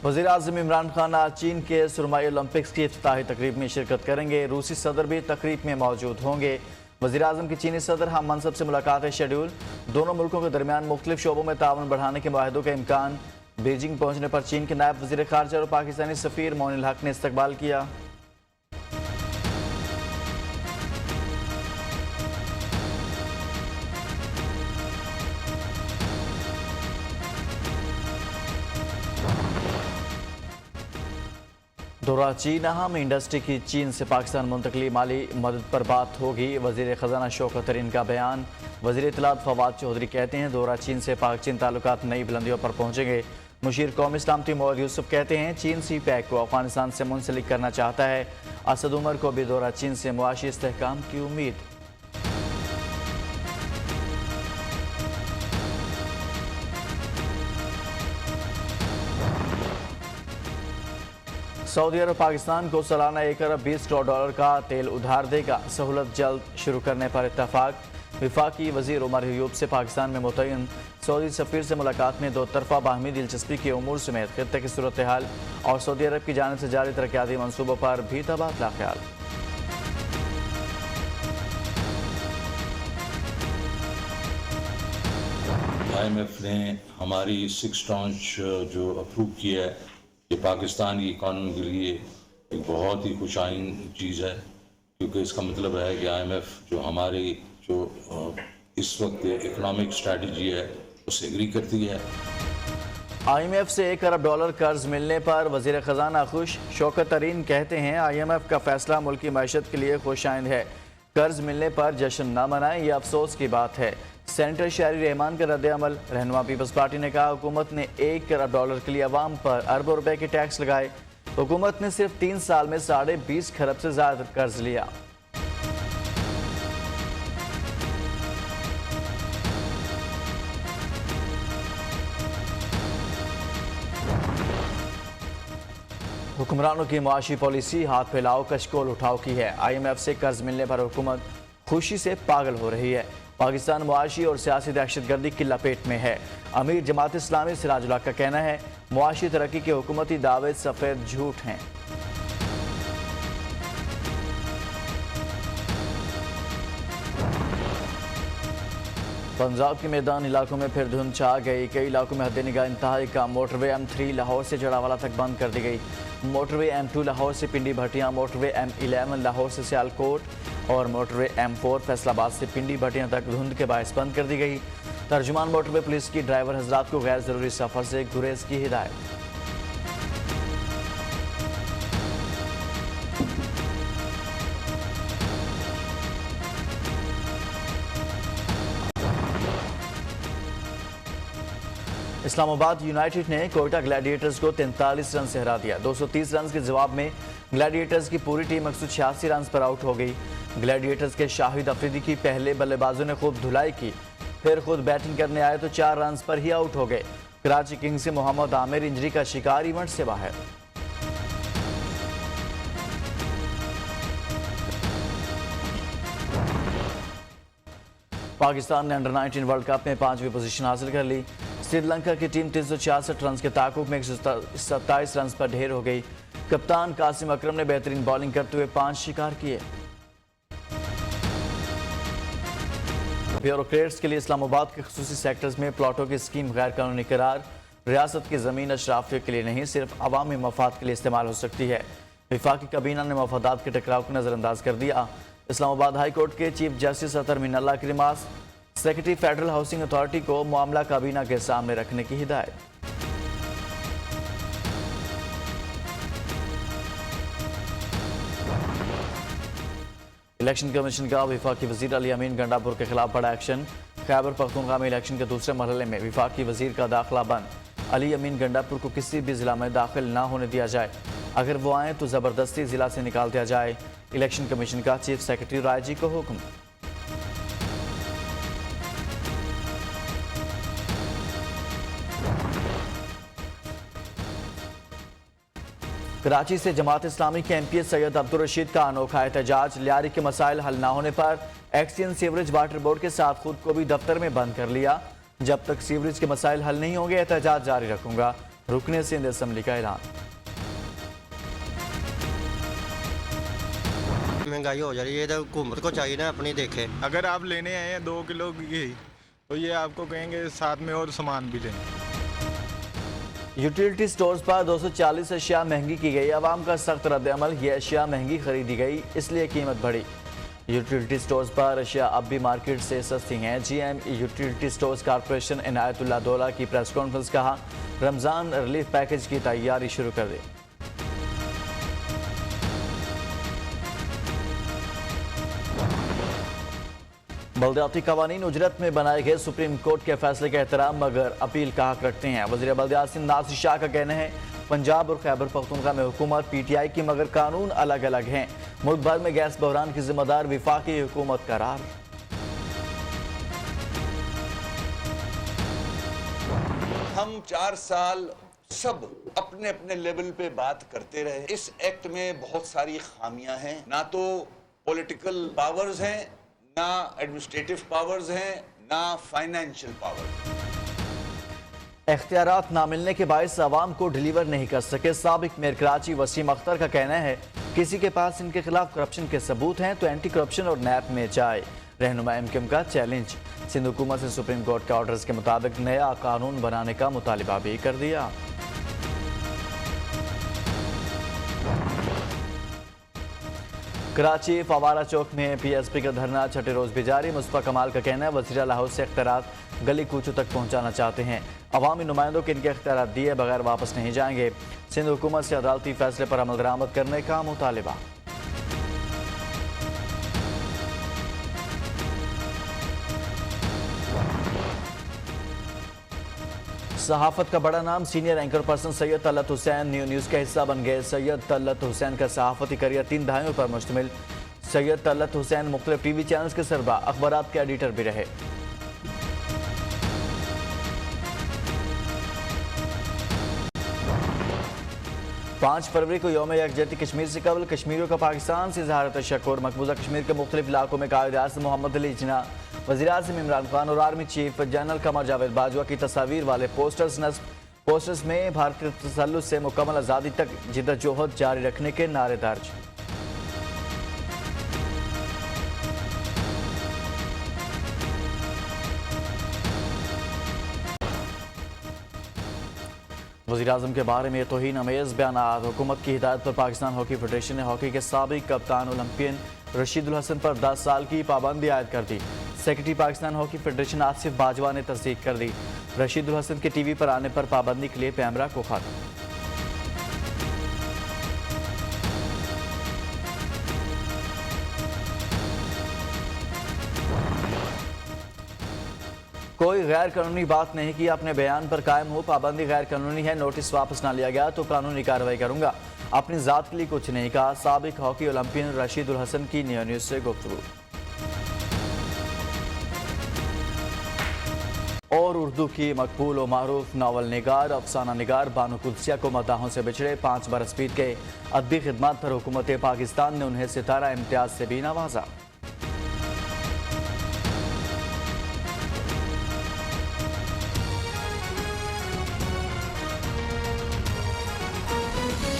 वज़ीर आज़म इमरान खान आज चीन के सुरमाई ओलंपिक्स की इफ्तिताही तकरीब में शिरकत करेंगे। रूसी सदर भी तकरीब में मौजूद होंगे। वज़ीर आज़म की चीनी सदर हम मनसब से मुलाकात शेड्यूल। दोनों मुल्कों के दरमियान मुख्तलिफ शोबों में ताउन बढ़ाने के माहिदों का इम्कान। बीजिंग पहुंचने पर चीन के नायब वज़ीर ख़ारजा और पाकिस्तानी सफ़ीर मोइनुल हक ने इस्तकबाल किया। दौरा चीन अहम इंडस्ट्री की चीन से पाकिस्तान मुंतकली माली मदद पर बात होगी। वज़ीर ख़जाना शौकत तरीन का बयान। वज़ीर इत्तलात फवाद चौधरी कहते हैं दौरा चीन से पाक चीन ताल्लुकात नई बुलंदियों पर पहुँचेंगे। मुशीर कौमी इस्लामती मौद यूसुफ कहते हैं चीन सी पैक को अफगानिस्तान से मुंसलिक करना चाहता है। असद उमर को भी दौरा चीन से मुआशी इस्तेहकाम की उम्मीद। सऊदी अरब पाकिस्तान को सालाना 1 अरब 20 करोड़ डॉलर का तेल उधार देगा। सहूलत जल्द शुरू करने पर इत्तफाक। वफाकी वज़ीर उमर अयूब से पाकिस्तान में मुतयन सऊदी सफ़ीर से मुलाकात में दो तरफा बाहमी दिलचस्पी के उमूर समेत खित्ते की सूरत हाल और सऊदी अरब की जानिब से जारी तरक्याती मनसूबों पर भी तबादला ख्याल। IMF ने हमारी 6 ट्रांच जो अप्रूव किया है ये पाकिस्तान की इकॉनमी के लिए एक बहुत ही खुशाइन चीज़ है, क्योंकि इसका मतलब है कि IMF जो हमारी जो इस वक्त इकोनॉमिक स्ट्रेटजी है उससे एग्री करती है। IMF से 1 अरब डॉलर कर्ज मिलने पर वज़ीर ख़जाना खुश। शौकत तरीन कहते हैं IMF का फैसला मुल्की मईशत के लिए खुशाइंद है। कर्ज मिलने पर जश्न न मनाएं, यह अफसोस की बात है। सेनेटर शहरी रहमान का रद्द अमल। रहनुमा पीपल्स पार्टी ने कहा हुकूमत ने 1 अरब डॉलर के लिए अवाम पर अरबों रुपए के टैक्स लगाए। हुकूमत ने सिर्फ 3 साल में 20.5 खरब से ज्यादा कर्ज लिया। हुक्मरानों की मुआशी पॉलिसी हाथ फैलाओ कशकोल उठाओ की है। IMF से कर्ज मिलने पर हुकूमत खुशी से पागल हो रही है। पाकिस्तान मुआशी और सियासी दहशतगर्दी की लपेट में है। अमीर जमात इस्लामी सिराजुल हक का कहना है मुआशी तरक्की के हुकूमती दावे सफ़ेद झूठ हैं। पंजाब के मैदान इलाकों में फिर धुंध छा गई। कई इलाकों में हद निगाह इंतहाई का मोटरवे M3 लाहौर से जड़ावाला तक बंद कर दी गई। मोटरवे M2 लाहौर से पिंडी भटियां, मोटरवे M11 लाहौर से सियालकोट और मोटरवे M4 फैसलाबाद से पिंडी भटियां तक धुंध के बायस बंद कर दी गई। तर्जुमान मोटरवे पुलिस की ड्राइवर हजरात को गैर जरूरी सफर से गुरेज की हिदायत। इस्लामाबाद यूनाइटेड ने कोयटा ग्लैडिएटर्स को 43 रन से हरा दिया। 230 रन के जवाब में ग्लैडिएटर्स की पूरी टीम 186 रन पर आउट हो गई। ग्लैडिएटर्स के शाहिद अफरीदी की पहले बल्लेबाजों ने खूब धुलाई की, फिर खुद बैटिंग करने आए तो 4 रन पर ही आउट हो गए। कराची किंग्स से मोहम्मद आमिर इंजरी का शिकार, इवेंट से बाहर। पाकिस्तान ने अंडर-19 वर्ल्ड कप में 5वीं पोजीशन हासिल कर ली। श्रीलंका की टीम 366 रन के ताकुब में 127 रन पर ढेर हो गई। कप्तान कासिम अकरम ने बेहतरीन बॉलिंग करते हुए 5 शिकार किए। ब्यूरोक्रेट्स के लिए इस्लामाबाद के खुसूसी सेक्टर्स में प्लॉटों की स्कीम गैर कानूनी करार। रियासत की ज़मीन अशराफियों के लिए नहीं, सिर्फ अवामी मफाद के लिए इस्तेमाल हो सकती है। वफाकी काबीना ने मफादात के टकराव को नज़रअंदाज कर दिया। इस्लामाबाद हाई कोर्ट के चीफ जस्टिस अतर मिनल्ला की remarks. Secretary federal housing authority को मामला काबीना के सामने रखने की हिदायत। इलेक्शन कमीशन का वफाकी वजीर अली अमीन गंडापुर के खिलाफ बड़ा एक्शन। खैबर पख्तूनख्वा में इलेक्शन के दूसरे मरहले में वफाकी वजीर का दाखिला बंद। अली अमीन गंडापुर को किसी भी जिला में दाखिल ना होने दिया जाए। अगर वो आए तो जबरदस्ती जिला से निकाल दिया जाए। इलेक्शन कमीशन का चीफ सेक्रेटरी राय जी को हुक्म। कराची से जमात इस्लामी के MPS सैयद अब्दुल रशीद का अनोखा एहतजाज। लियारी के मसाइल हल ना होने पर एक्सियन सीवरेज वाटर बोर्ड के साथ खुद को भी दफ्तर में बंद कर लिया। जब तक सीवरेज के मसाइल हल नहीं होंगे एहतजाज जारी रखूंगा। रुकने सिंध असम्बली का ऐलान। महंगाई हो जा रही है तो हुकूमत को चाहिए ना अपनी देखे। अगर आप लेने आए हैं 2 किलो घी तो ये आपको कहेंगे साथ में और सामान भी लें। यूटिलिटी स्टोर्स पर 240 अशिया महंगी की गई। आवाम का सख्त रद्द-ए-अमल, ये अशिया महंगी खरीदी गई इसलिए कीमत बढ़ी। यूटिलिटी स्टोर्स पर अशिया अब भी मार्केट से सस्ती हैं। GM utility stores corporation Inayatullah Daula की प्रेस कॉन्फ्रेंस, कहा रमज़ान रिलीफ पैकेज की तैयारी शुरू कर दी। बल्दियाती कवानीन उजरत में बनाए गए सुप्रीम कोर्ट के फैसले का एहतराम मगर अपील का हक रखते हैं। वज़ीर बल्दियात सिंध नासिर शाह का कहना है पंजाब और खैबर पख्तूनख्वा में हुकूमत PTI की मगर कानून अलग अलग हैं। मुल्क भर में गैस बहरान की जिम्मेदार विफाकी हुकूमत करार। हम 4 साल सब अपने अपने लेवल पे बात करते रहे। इस एक्ट में बहुत सारी खामियां हैं, ना तो पॉलिटिकल पावर्स हैं, ना एडमिनिस्ट्रेटिव पावर्स हैं, ना फाइनेंशियल पावर। इख्तियारात ना मिलने के बायस अवाम को डिलीवर नहीं कर सके। साबिक मेयर कराची वसीम अख्तर का कहना है किसी के पास इनके खिलाफ करप्शन के सबूत हैं तो एंटी करप्शन और नैप में जाए। रहनुमा MKM का चैलेंज। सिंध हुकूमत से सुप्रीम कोर्ट के ऑर्डर्स के मुताबिक नया कानून बनाने का मुतालिबा भी कर दिया। कराची फवारा चौक में PSP का धरना छठे रोज भी जारी। मुस्तफा कमाल का कहना है वज़ीर लाहौर से इख्तियारात गली कूचों तक पहुंचाना चाहते हैं। अवामी नुमाइंदों के इनके इख्तियारात दिए बगैर वापस नहीं जाएंगे। सिंध हुकूमत से अदालती फैसले पर अमल दरामद करने का मुतालिबा। सहाफत का बड़ा नाम senior anchor person Syed Talat Hussain new news का हिस्सा बन गए। सैयद तलत हुसैन का सहाफती करियर 3 दहाइयों पर मुश्तमिल। सैयद तलत हुसैन मुख्तलिफ TV चैनल्स के सरबराह, अखबारात के एडिटर भी रहे। पाँच फरवरी को यौम यकजहती कश्मीर से कबल कश्मीरियों का पाकिस्तान से इजहार तशक्कुर। मकबूजा कश्मीर के मुख्तलिफ इलाकों में कायद-ए-आज़म मोहम्मद अली जिन्ना, वज़ीर-ए-आज़म इमरान खान और army chief general Qamar Javed Bajwa की तस्वीर वाले पोस्टर्स नस्ब। पोस्टर्स में भारतीय तसल्लुस से मुकम्मल आज़ादी तक जिद्दोजहद जारी रखने के नारे दर्ज। वज़ीर-ए-आज़म के बारे में तौहीन अमेज़ बयानात। हुकूमत की हिदायत पर पाकिस्तान हॉकी फेडरेशन ने हॉकी के साबिक कप्तान ओलंपियन रशीदुल हसन पर 10 साल की पाबंदी आयद कर दी। Secretary Pakistan hockey federation Asif Bajwa ने तस्दीक कर दी। रशीदुल हसन के TV पर आने पर पाबंदी के लिए पैमरा को खत। कोई गैर कानूनी बात नहीं की, अपने बयान पर कायम हो। पाबंदी गैर कानूनी है, नोटिस वापस ना लिया गया तो कानूनी कार्रवाई करूंगा। अपनी जात के लिए कुछ नहीं कहा। साबिक हॉकी ओलंपियन रशीदुल हसन की न्यू न्यूज़ से गुफ्तगू। और उर्दू की मकबूल व मारूफ नावल निगार, अफसाना निगार बानो कुदसिया को मदाहों से बिछड़े 5 बरस बीत गए। अदबी खिदमत पर हुकूमत पाकिस्तान ने उन्हें सितारा इम्तियाज से भी नवाजा।